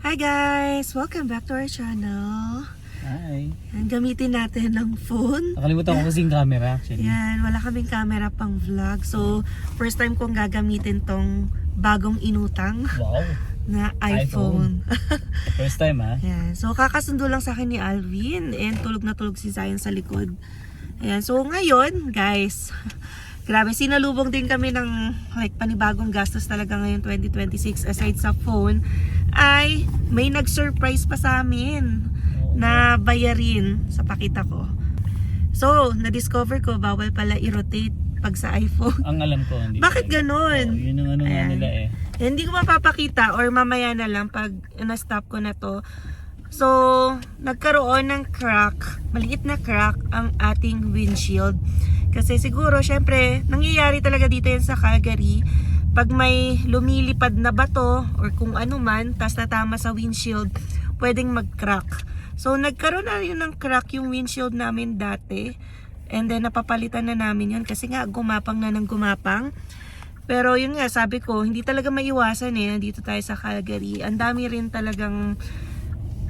Hi guys! Welcome back to our channel. Hi. Yan, gamitin natin ng phone. Nakalimutan ko kasing camera actually. Yan, wala kaming camera pang vlog. So, first time kong gagamitin tong bagong inutang Wow. na iPhone. First time ha? Yan. So, kakasundo lang sa akin ni Alvin and tulog na tulog si Zion sa likod. Ayan. So, ngayon, guys, grabe, sinalubong din kami ng panibagong gastos talaga ngayon 2026 aside sa phone ay may nag-surprise pa sa amin na bayarin sa pakita ko. So, na-discover ko bawal pala i-rotate pag sa iPhone. Ang alam ko hindi. Bakit ganun? Yun ang ano nga nila eh. Hindi ko mapapakita or mamaya na lang pag na-stop ko na to. So, nagkaroon ng crack, maliit na crack ang ating windshield. Kasi siguro, syempre, nangyayari talaga dito yan sa Calgary. Pag may lumilipad na bato or kung ano man, tas natama sa windshield, pwedeng mag-crack. So, nagkaroon na yun ng crack yung windshield namin dati. And then, napapalitan na namin yun kasi nga, gumapang na ng gumapang. Pero yun nga, sabi ko, hindi talaga maiwasan eh. Nandito tayo sa Calgary. Ang dami rin talagang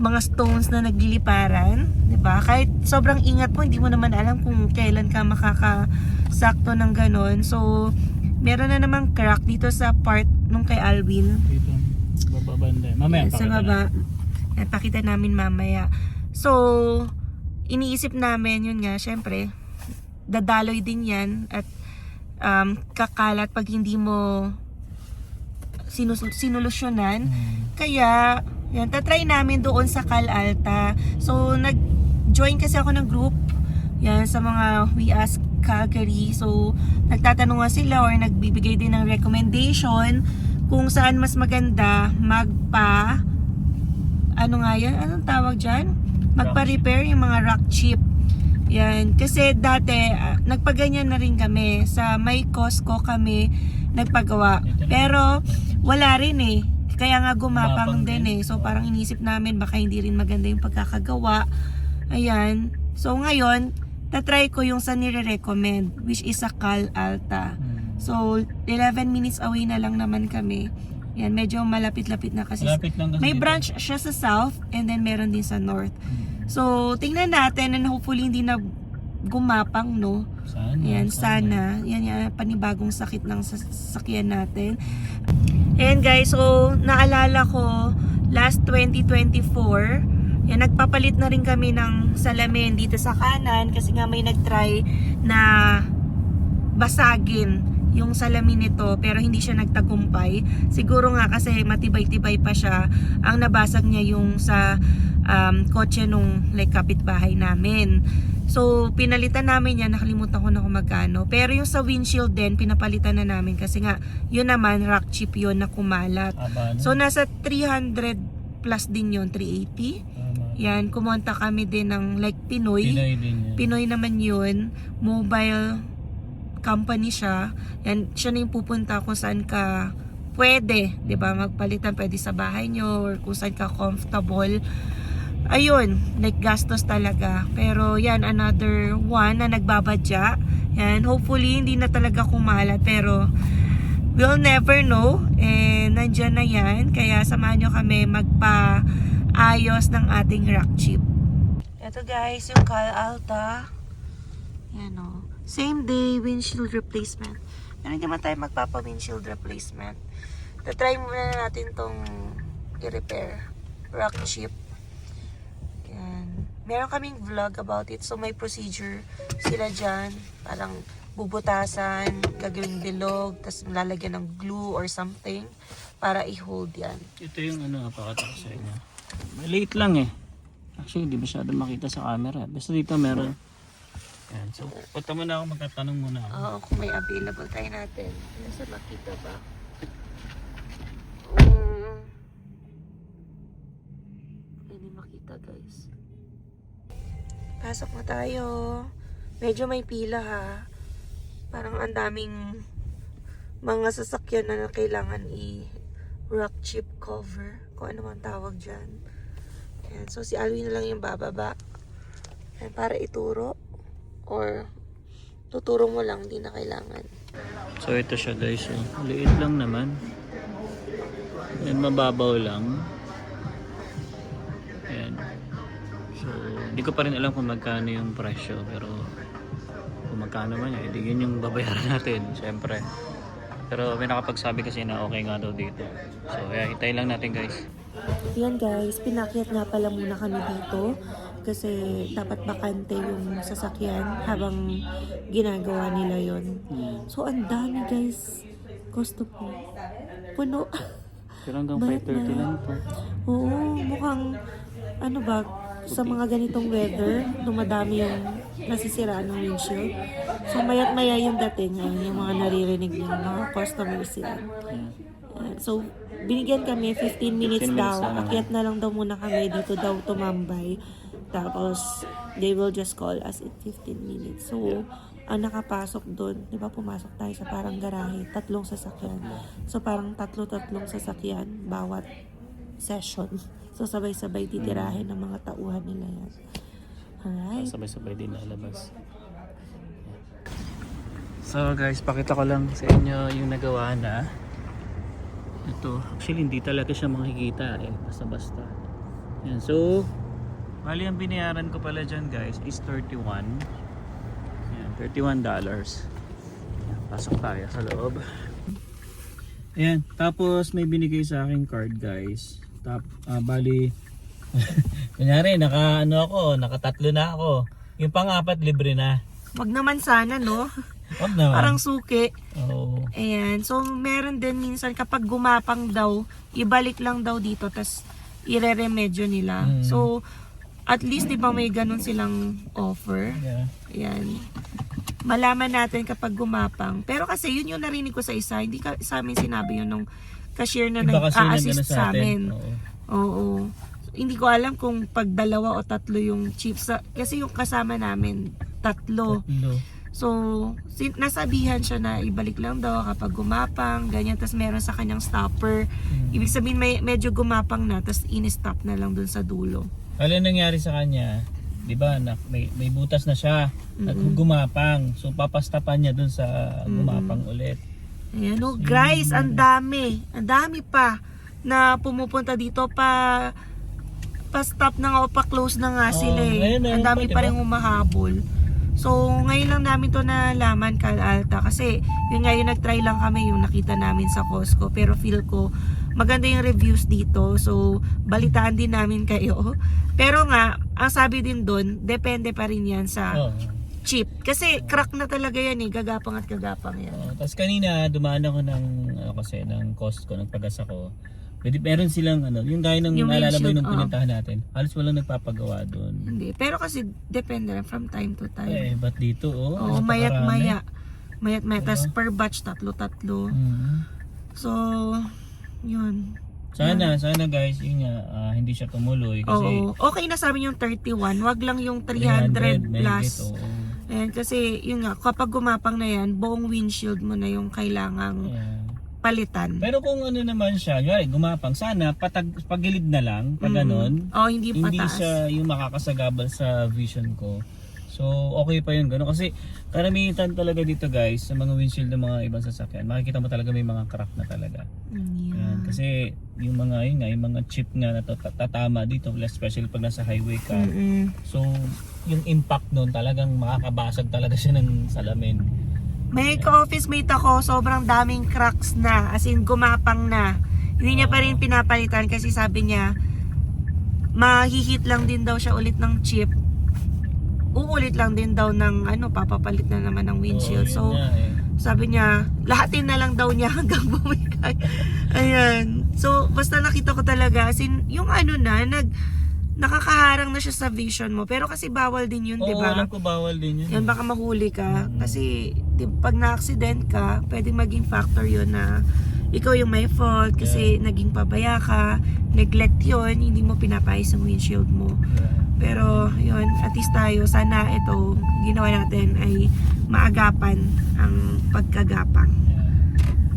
mga stones na nagliliparan, 'di ba? Kahit sobrang ingat mo, hindi mo naman alam kung kailan ka makakasakto ng ganon. So, meron na namang crack dito sa part nung kay Alvin. Dito, baba banda. Mamaya Sa baba. Yan, pakita namin mamaya. So, iniisip namin, yun nga, syempre, dadaloy din yan at kakalat pag hindi mo sinulusyonan. Kaya, yan, tatry namin doon sa Cal Alta. So, nag-join kasi ako ng group. Yan, sa mga We Ask Calgary. So, nagtatanong nga sila or nagbibigay din ng recommendation kung saan mas maganda ano nga yan? Anong tawag dyan? Magpa-repair yung mga rock chip. Yan. Kasi dati, nagpaganyan na rin kami. Sa may Costco kami nagpagawa. Pero, wala rin eh. Kaya nga gumapang din eh. So parang inisip namin baka hindi rin maganda yung pagkakagawa. Ayan. So ngayon, tatry ko yung sa nire-recommend, which is sa Cal Alta. So 11 minutes away na lang naman kami. Yan, medyo malapit-lapit na kasi. Malapit lang kasi may dito. branch siya sa south and then meron din sa north. So tingnan natin and hopefully hindi na gumapang, no? Sana. Yan, sana. Yan yung panibagong sakit ng sasakyan natin. Ayan guys, so naalala ko last 2024, yan, nagpapalit na rin kami ng salamin dito sa kanan kasi nga may nagtry na basagin yung salamin nito pero hindi siya nagtagumpay. Siguro nga kasi matibay-tibay pa siya. Ang nabasag niya yung sa kotse nung kapitbahay namin. So, pinalitan namin yan. Nakalimutan ko na kung magkano. Pero yung sa windshield din, pinapalitan na namin. Kasi nga, yun naman, rock chip yun na kumalat. So, nasa 300 plus din yun, 380. Yan, kumonta kami din ng Pinoy. Pinoy din yan. Pinoy naman yun. Mobile company siya. Yan, siya na yung pupunta kung saan ka pwede. 'Di ba? Magpalitan, pwede sa bahay nyo or kung saan ka comfortable. Ayun, gastos talaga. Pero yan, another one na nagbabadya. Yan, hopefully hindi na talaga kumalat. Pero we'll never know. And nandyan na yan. Kaya samahan nyo kami magpa-ayos ng ating rock chip. Ito guys, yung Cal Alta. Yan o. Same day windshield replacement. Pero hindi man tayo magpapa-windshield replacement. Tatry muna natin tong i-repair. Rock chip. Meron kaming vlog about it. So, may procedure sila dyan. Parang bubutasan, gagawing bilog, tapos lalagyan ng glue or something para i-hold yan. Ito yung napakata ko sa inyo. Maliit lang eh. Actually, hindi masyado makita sa camera. Basta dito meron. Yan. So, punta muna ako, magtatanong muna ako. Oo, kung may available tayo natin. Nasa makita ba? Hindi makita guys. Pasok na tayo. Medyo may pila ha. Parang ang daming mga sasakyan na kailangan i-rock chip cover. Kung ano man tawag dyan. Ayan. So si Alvin na lang yung bababa. Ayan, para ituro. Or tuturo mo lang, hindi na kailangan. So ito siya guys. Liit lang naman. Yan, mababaw lang. So, hindi ko pa rin alam kung magkano yung presyo, pero kung magkano man yun, hindi yun yung babayaran natin, syempre. Pero may nakapagsabi kasi na okay nga daw dito. So, hintayin lang natin guys. Yan guys, pinakyat nga pala muna kami dito kasi dapat bakante yung sasakyan habang ginagawa nila yon. So, ang dami guys. Gusto po. Puno. Pero hanggang Bayad 5:30 na. lang to. Oo, mukhang ano ba, sa mga ganitong weather, dumadami yung nasisiraan ng windshield. So, mayat maya yung dating, yung mga naririnig yung mga customers sila. So, binigyan kami 15 minutes 15 minutes daw. lang. Akyat na lang daw muna kami dito daw tumambay. Tapos, they will just call us in 15 minutes. So, ang nakapasok doon, di ba pumasok tayo sa parang garahe, 3 sasakyan. So, parang 3 sasakyan bawat session. So, sabay-sabay titirahin ng mga tauhan nila yan. Alright. Sabay-sabay din lalabas. So guys, pakita ko lang sa inyo yung nagawa na. Ito, actually hindi talaga siya makikita basta-basta. Yan, so bali ang binayaran ko pala dyan guys is 31. Yan, $31. Yan, pasok tayo sa loob. Ayan, tapos may binigay sa aking card guys. Bali kunyari naka 3 na ako. Yung pang-4 libre na. Wag naman sana, no? Wag naman. Parang suki. Oo. Ayan. So, meron din minsan kapag gumapang daw, ibalik lang daw dito, tas ireremedyo nila. So, at least, di ba may ganun silang offer? Yeah. Ayan. Malaman natin kapag gumapang. Pero kasi, yun yung narinig ko sa isa. Hindi sa amin sinabi yun nung cashier na Iba kasi yung nag-a-assist nagano sa amin. Oo. Oo. Hindi ko alam kung pag 2 o 3 yung chips. Kasi yung kasama namin, 3. So, nasabihan siya na ibalik lang daw kapag gumapang, ganyan. Tapos meron sa kanyang stopper. Ibig sabihin medyo gumapang na, tapos in-stop na lang dun sa dulo. Ano nangyari sa kanya? 'Di ba? May butas na siya. Gumapang. So papastapan niya dun sa gumapang ulit. Ayan, no, guys, ang dami. Ang dami pa na pumupunta dito pa stop na nga o pa close na nga sila ayun, Ang dami diba? pa rin humahabol. So, ngayon lang namin to nalaman, Alta, kasi yun nga yung nag-try lang kami yung nakita namin sa Costco, pero feel ko maganda yung reviews dito, so balitaan din namin kayo. Pero nga, ang sabi din doon, depende pa rin yan sa chip. Kasi crack na talaga yan gagapang at gagapang yan. Tapos kanina dumaan ako ng Costco, nagpagas ako. Meron silang yung gaya ng Yung naalala mo windshield, yung pinuntahan natin. Halos walang nagpapagawa doon. Hindi. Pero kasi depende lang from time to time. Ba't dito Oo, mayat-maya. Mayat-maya. Tas per batch, 3. So, yun. Sana guys, yun nga, hindi siya tumuloy kasi Oo. Okay na sabi yung 31. Wag lang yung 300 plus. Ayan, kasi yun nga, kapag gumapang na yan, buong windshield mo na yung kailangang palitan. Pero kung naman siya, gumapang, sana pagilid na lang, pag ganon. Hindi Hindi pataas. siya yung makakasagabal sa vision ko. So, okay pa yun, gano'n. Kasi karamihan talaga dito guys, sa mga windshield ng mga ibang sasakyan, makikita mo talaga may mga crack na talaga. Yan, kasi yung mga chip nga na tatama dito, especially pag nasa highway ka. So, yung impact nun talagang makakabasag talaga siya ng salamin. May ka-office mate ako, sobrang daming cracks na, as in gumapang na. Hindi niya pa rin pinapalitan kasi sabi niya, mahihit lang din daw siya ulit ng chip. Uulit lang din daw ng papapalit na naman ng windshield. So, sabi niya, lahatin na lang daw niya hanggang bumigay. Ayan. So, basta nakita ko talaga, as in, yung nakakaharang na siya sa vision mo. Pero kasi bawal din yun, di ba? Alam ko bawal din yun. Yan, baka mahuli ka. Kasi pag na-accident ka, pwedeng maging factor yun na ikaw yung may fault kasi naging pabaya ka, neglect yun, hindi mo pinapayos ang windshield mo. Pero yun, at least tayo, sana ito ginawa natin ay maagapan ang pagkagapang.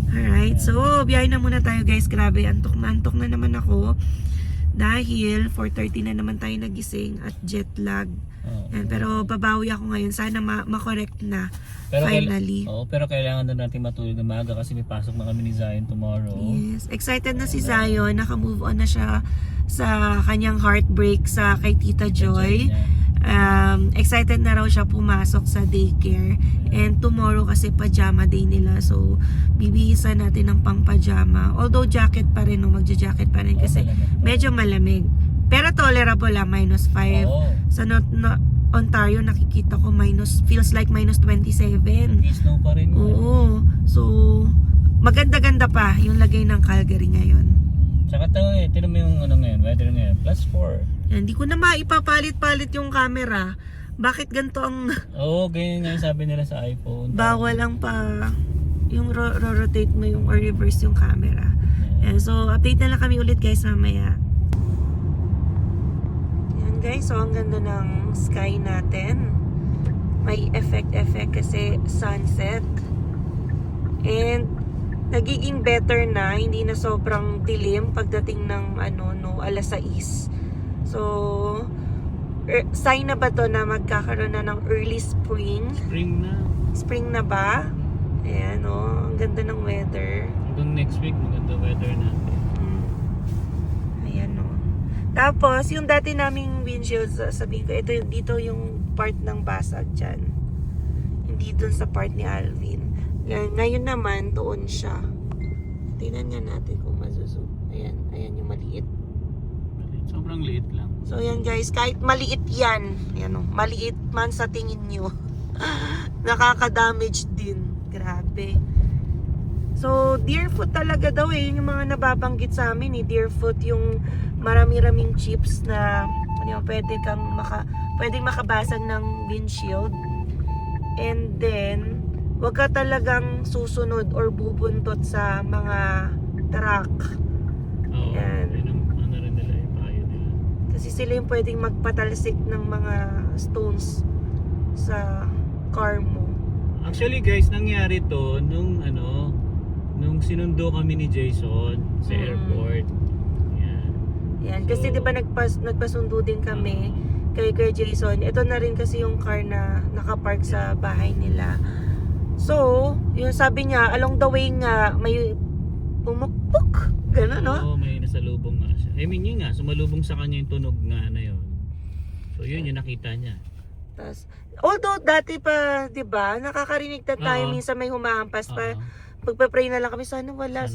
Alright, so biyahe na muna tayo guys. Grabe, antok na naman ako. Dahil 4:30 na naman tayo nagising at jet lag. Yan, pero babawi ako ngayon. Sana ma-correct na finally. Pero kailangan na natin matulog na maaga kasi may pasok na kami ni Zion tomorrow. Yes. Excited na si Zion. Naka-move on na siya sa kanyang heartbreak sa kay Tita Joy. Excited na raw siya pumasok sa daycare. And tomorrow kasi pajama day nila. So, bibihisan natin ng pang pajama. Although jacket pa rin, no? Magja-jacket pa rin kasi medyo malamig. Pero tolerable lang, -5. Sa Ontario, nakikita ko feels like -27. Snow pa rin. Oo. So, maganda-ganda pa yung lagay ng Calgary ngayon. Tsaka tinan mo yung ngayon, weather ngayon, +4. Hindi ko na maipapalit-palit yung camera. Bakit ganito ang... ganyan nga yung sabi nila sa iPhone. Bawal lang pa yung rotate mo yung or reverse yung camera. So, update na lang kami ulit guys mamaya. Yan guys, so ang ganda ng sky natin. May effect kasi sunset. And nagiging better na, hindi na sobrang dilim pagdating ng alas 6. So, sign na ba to na magkakaroon na ng early spring? Spring na ba? Ayan ang ganda ng weather. Hanggang next week, maganda weather natin. Ayan Tapos, yung dati naming windshield, sabihin ko, dito yung part ng basag dyan. Hindi dun sa part ni Alvin. Ngayon naman, doon siya. Tingnan nga natin kung mazuzoom. Ayan yung maliit. Sobrang liit lang. So yan guys, kahit maliit yan, maliit man sa tingin nyo, nakaka-damage din. Grabe. So, Deerfoot talaga daw yun yung mga nababanggit sa amin Deerfoot yung marami-raming chips na pwedeng makabasag ng windshield. And then, wag ka talagang susunod or bubuntot sa mga truck. Yan. Kasi sila yung pwedeng magpatalsik ng mga stones sa car mo. Actually guys, nangyari to nung sinundo kami ni Jason sa airport. Yan. Kasi di ba nagpasundo din kami kay Jason. Ito na rin kasi yung car na nakapark sa bahay nila. So, yung sabi niya, along the way nga, may pumukpok. Gano'n, no? May nasalubong nga siya. Yun nga, sumalubong sa kanya yung tunog nga na yun. So, yun yung nakita niya. Although, dati pa, di ba, nakakarinig na tayo, minsan may humahampas pa. Pagpa-pray na lang kami, sana wala.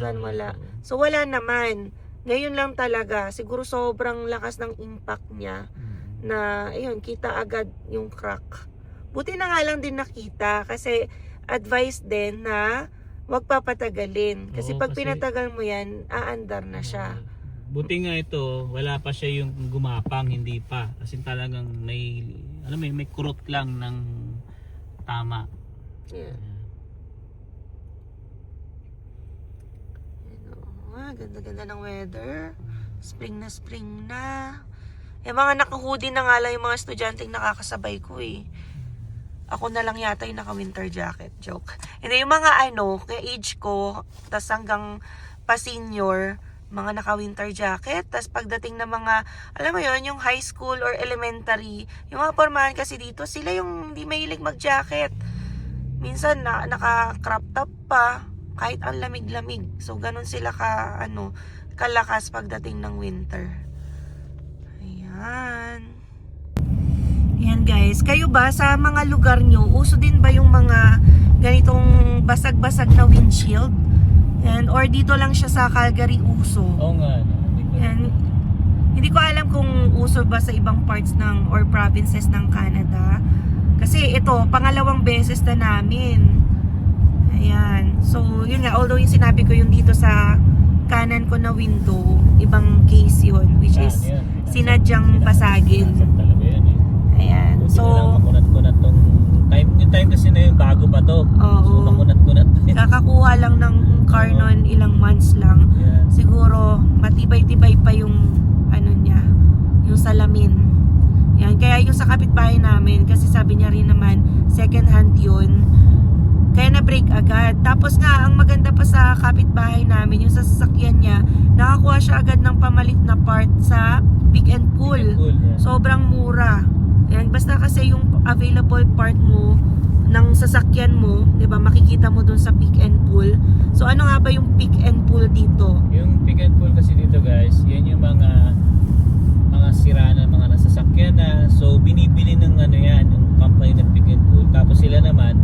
So, wala naman. Ngayon lang talaga, siguro sobrang lakas ng impact niya na, kita agad yung crack. Buti na nga lang din nakita kasi advice din na wag papatagalin. Kasi pag pinatagal mo yan, aandar na siya. Buti nga ito, wala pa siya yung gumapang, hindi pa. Kasi talagang may kurot lang ng tama. Yeah. Ganda-ganda ng weather. Spring na. Mga naka-hoodie na nga lang yung mga estudyanteng nakakasabay ko Ako na lang yata yung naka-winter jacket. Joke. Hindi, yung mga kaya age ko, tas hanggang pa-senior, mga naka-winter jacket. Tas pagdating na mga, alam mo yon yung high school or elementary, yung mga pormahan kasi dito, sila yung hindi mahilig mag-jacket. Minsan, naka-crop top pa, kahit ang lamig-lamig. So, ganun sila kalakas pagdating ng winter. Ayan. Yan guys, kayo ba sa mga lugar nyo, uso din ba yung mga ganitong basag-basag na windshield? Yan, or dito lang siya sa Calgary uso? Oo nga. Yan, hindi ko alam kung uso ba sa ibang parts or provinces ng Canada. Kasi ito, pangalawang beses na namin. Ayan, so yun nga, although yung sinabi ko yung dito sa kanan ko na window, ibang case yun, which is sinadyang basagin. Ayan. So, makunat-kunat tong yung time kasi na yung bago pa to. So, makunat-kunat. Kakakuha lang ng car noon ilang months lang. Yeah. Siguro, matibay-tibay pa yung niya, yung salamin. Yan. Kaya yung sa kapitbahay namin, kasi sabi niya rin naman, second hand yun. Kaya na-break agad. Tapos nga, ang maganda pa sa kapitbahay namin, yung sa sasakyan niya, nakakuha siya agad ng pamalit na part sa Pick and Pull. Cool, yeah. Sobrang mura. Yan, basta kasi yung available part mo ng sasakyan mo, 'di ba? Makikita mo dun sa Pick and Pull. So ano nga ba yung Pick and Pull dito? Yung Pick and Pull kasi dito guys, yan yung mga sira na mga nasasakyan na. So binibili ng ano yan, yung company ng Pick and Pull. Tapos sila naman,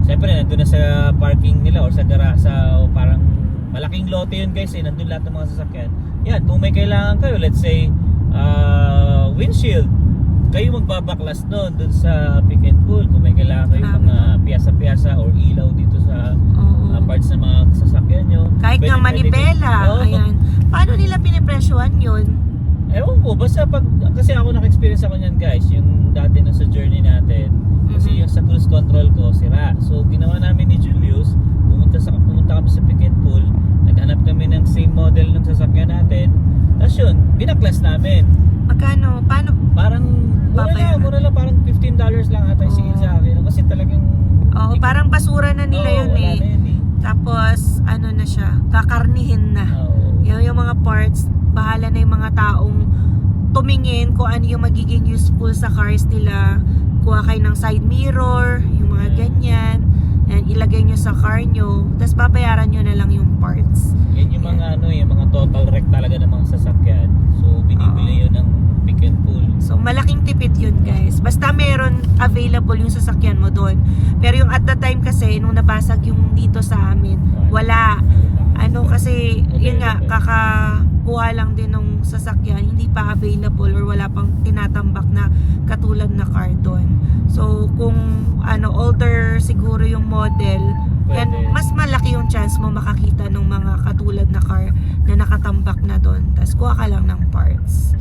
syempre nandun na sa parking nila or sa o parang malaking lote yun guys, nandun lahat ng mga sasakyan. Yan, kung may kailangan kayo, let's say windshield, kayo magbabaklas dun sa Pick and Pull. Kung may kailangan kayo mga piyasa-piyasa or ilaw dito sa parts ng mga sasakyan nyo. Kahit nga manibela. Oo. Ayan. Paano nila pinipresyohan yun? Ewan ko, basta kasi ako naka-experience ako niyan guys, yung dati na sa journey natin. Kasi yung sa cruise control ko, sira. So ginawa namin ni Julius, pumunta kami sa Pick and Pull, naghanap kami ng same model ng sasakyan natin. Tapos yun, binaklas namin. Magkano? Paano? Parang mura lang, parang $15 lang ata yung singil sa akin. Kasi talagang Oo, parang basura na nila yun wala eh. na yun eh. Tapos, ano na siya, kakarnihin na. Oo. Yung mga parts, bahala na yung mga taong tumingin kung ano yung magiging useful sa cars nila. Kuha kayo ng side mirror, yung mga ganyan. Yan, ilagay nyo sa car nyo. Tapos babayaran nyo na lang yung parts. Yan yung mga yung mga total wreck talaga ng mga sasakyan. So binibili yun ng Pick and Pull. So malaking tipid yun guys. Basta meron available yung sasakyan mo doon. Pero yung at the time kasi, nung nabasag yung dito sa amin, wala. Ano kasi, yun nga, kakakuha lang din ng sasakyan, hindi pa available or wala pang tinatambak na katulad na car doon. So kung older siguro yung model, yan, mas malaki yung chance mo makakita ng mga katulad na car na nakatambak na doon. Tapos kuha ka lang ng parts.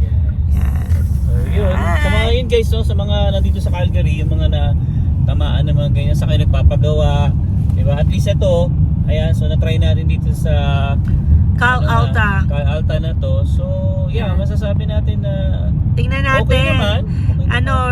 Yan. So yun, sa mga yun guys, no, sa mga nandito sa Calgary, yung mga na tamaan ng mga ganyan, sa kayo nagpapagawa, diba? At least ito, ayan, so na-try natin dito sa Cal Alta. Cal Alta na to. So yeah, masasabi natin na Tingnan natin. okay naman.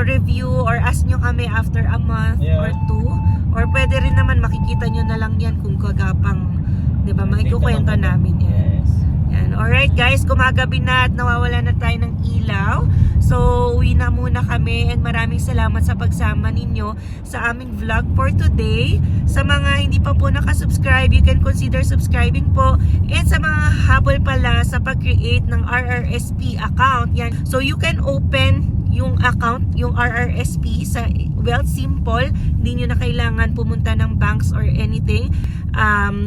Review or ask nyo kami after a month or two. Or pwede rin naman makikita nyo na lang yan kung kagapang, di ba, makikukwento namin yan. Yes. Yan. Alright guys, gumagabi na at nawawala na tayo ng ilaw. So, uwi na muna kami and maraming salamat sa pagsama ninyo sa aming vlog for today. Sa mga hindi pa po nakasubscribe, you can consider subscribing po. And sa mga habol pala sa pag-create ng RRSP account, yan. So, you can open yung account, yung RRSP sa simple. Hindi nyo na kailangan pumunta ng banks or anything.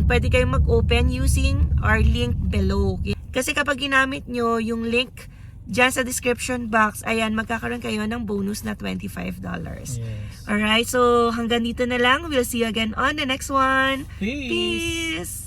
Pwede kayong mag-open using our link below. Kasi kapag ginamit nyo yung link dyan sa description box, ayan, magkakaroon kayo ng bonus na $25. Yes. Alright, so hanggang dito na lang. We'll see you again on the next one. Peace. Peace!